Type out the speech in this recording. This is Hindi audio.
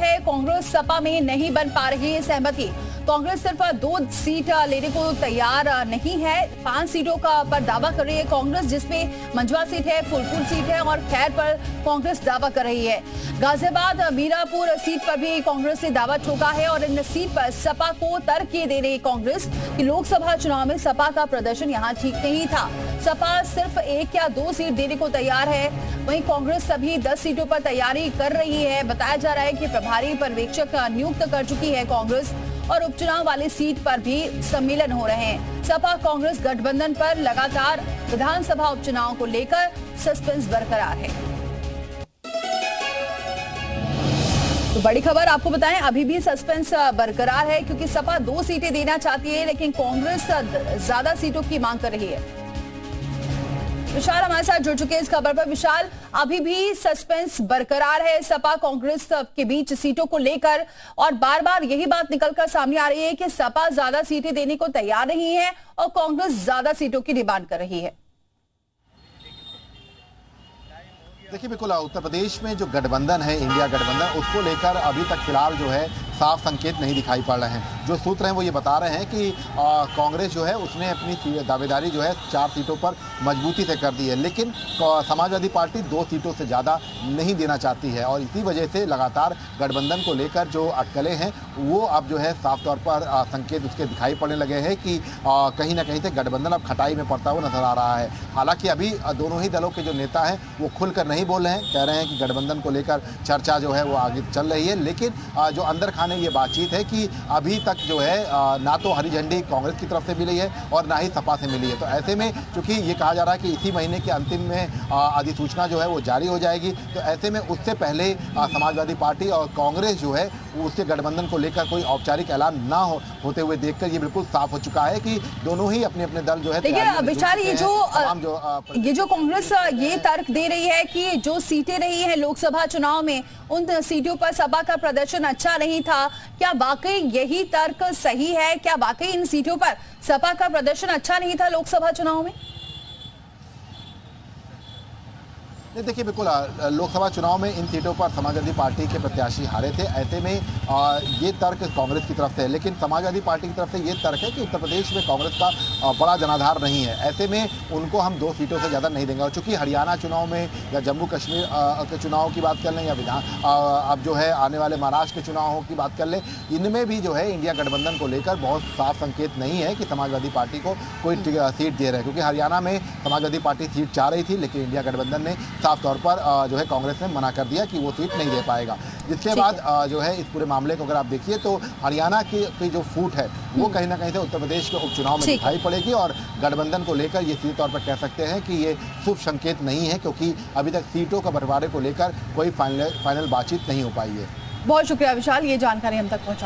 है, कांग्रेस सपा में नहीं बन पा रही है सहमति। कांग्रेस सिर्फ 2 सीट लेने को तैयार नहीं है। 5 सीटों का पर दावा कर रही है कांग्रेस, जिसमें मंझवा सीट है, फूलपुर सीट है और खैर पर कांग्रेस दावा कर रही है। गाजियाबाद मीरापुर सीट पर भी कांग्रेस ने दावा ठोका है और इन सीट पर सपा को तर्क ये दे रही कांग्रेस कि लोकसभा चुनाव में सपा का प्रदर्शन यहाँ ठीक नहीं था। सपा सिर्फ 1 या 2 सीट देने को तैयार है, वहीं कांग्रेस सभी 10 सीटों पर तैयारी कर रही है। बताया जा रहा है कि प्रभारी पर्यवेक्षक नियुक्त कर चुकी है कांग्रेस और उपचुनाव वाली सीट पर भी सम्मेलन हो रहे हैं। सपा कांग्रेस गठबंधन पर लगातार विधानसभा उपचुनाव को लेकर सस्पेंस बरकरार है। तो बड़ी खबर आपको बताएं, अभी भी सस्पेंस बरकरार है क्योंकि सपा 2 सीटें देना चाहती है, लेकिन कांग्रेस ज्यादा सीटों की मांग कर रही है। विशाल हमारे साथ जुड़ चुके हैं इस खबर पर। विशाल, अभी भी सस्पेंस बरकरार है सपा कांग्रेस के बीच सीटों को लेकर और बार बार यही बात निकलकर सामने आ रही है कि सपा ज्यादा सीटें देने को तैयार नहीं है और कांग्रेस ज्यादा सीटों की डिमांड कर रही है। देखिए, बिल्कुल उत्तर प्रदेश में जो गठबंधन है, इंडिया गठबंधन, उसको लेकर अभी तक फिलहाल जो है साफ संकेत नहीं दिखाई पड़ रहे हैं। जो सूत्र हैं वो ये बता रहे हैं कि कांग्रेस जो है उसने अपनी दावेदारी जो है 4 सीटों पर मजबूती से कर दी है, लेकिन समाजवादी पार्टी 2 सीटों से ज़्यादा नहीं देना चाहती है और इसी वजह से लगातार गठबंधन को लेकर जो अटकलें हैं वो अब जो है साफ तौर पर संकेत उसके दिखाई पड़ने लगे हैं कि कहीं ना कहीं से गठबंधन अब खटाई में पड़ता हुआ नजर आ रहा है। हालांकि अभी दोनों ही दलों के जो नेता हैं वो खुलकर नहीं बोल रहे हैं, कह रहे हैं कि गठबंधन को लेकर चर्चा जो है वो आगे चल रही है, लेकिन जो अंदर खाने ये बातचीत है कि अभी तक जो है ना तो हरी झंडी कांग्रेस की तरफ से मिली है और ना ही सपा से मिली है। तो ऐसे में चूंकि ये कहा जा रहा है कि इसी महीने के अंतिम में अधिसूचना जो है वो जारी हो जाएगी, तो ऐसे में उससे पहले समाजवादी पार्टी और कांग्रेस जो है उसके गठबंधन को लेकर कोई औपचारिक ऐलान ना होते हुए देखकर ये बिल्कुल साफ हो चुका है कि दोनों ही अपने अपने दल जो है। देखिए विशाल, ये जो कांग्रेस ये तर्क दे रही है कि जो सीटें रही हैं लोकसभा चुनाव में उन सीटों पर सपा का प्रदर्शन अच्छा नहीं था, क्या वाकई यही तर्क सही है? क्या वाकई इन सीटों पर सपा का प्रदर्शन अच्छा नहीं था लोकसभा चुनाव में? देखिए, बिल्कुल लोकसभा चुनाव में इन सीटों पर समाजवादी पार्टी के प्रत्याशी हारे थे। ऐसे में ये तर्क कांग्रेस की तरफ से है, लेकिन समाजवादी पार्टी की तरफ से ये तर्क है कि उत्तर प्रदेश में कांग्रेस का बड़ा जनाधार नहीं है, ऐसे में उनको हम 2 सीटों से ज़्यादा नहीं देंगे। और चूंकि हरियाणा चुनाव में या जम्मू कश्मीर के चुनाव की बात कर लें या अब जो है आने वाले महाराष्ट्र के चुनावों की बात कर लें, इनमें भी जो है इंडिया गठबंधन को लेकर बहुत साफ संकेत नहीं है कि समाजवादी पार्टी को कोई सीट दे रहे हैं, क्योंकि हरियाणा में समाजवादी पार्टी सीट चाह रही थी, लेकिन इंडिया गठबंधन ने साफ तौर पर जो है कांग्रेस ने मना कर दिया कि वो सीट नहीं दे पाएगा। जिसके बाद जो है इस पूरे मामले को अगर आप देखिए तो हरियाणा की जो फूट है वो कहीं ना कहीं से उत्तर प्रदेश के उपचुनाव में दिखाई पड़ेगी और गठबंधन को लेकर ये सीधे तौर पर कह सकते हैं कि ये शुभ संकेत नहीं है, क्योंकि अभी तक सीटों का बंटवारे को लेकर कोई फाइनल बातचीत नहीं हो पाई है। बहुत शुक्रिया विशाल, ये जानकारी हम तक पहुंचा।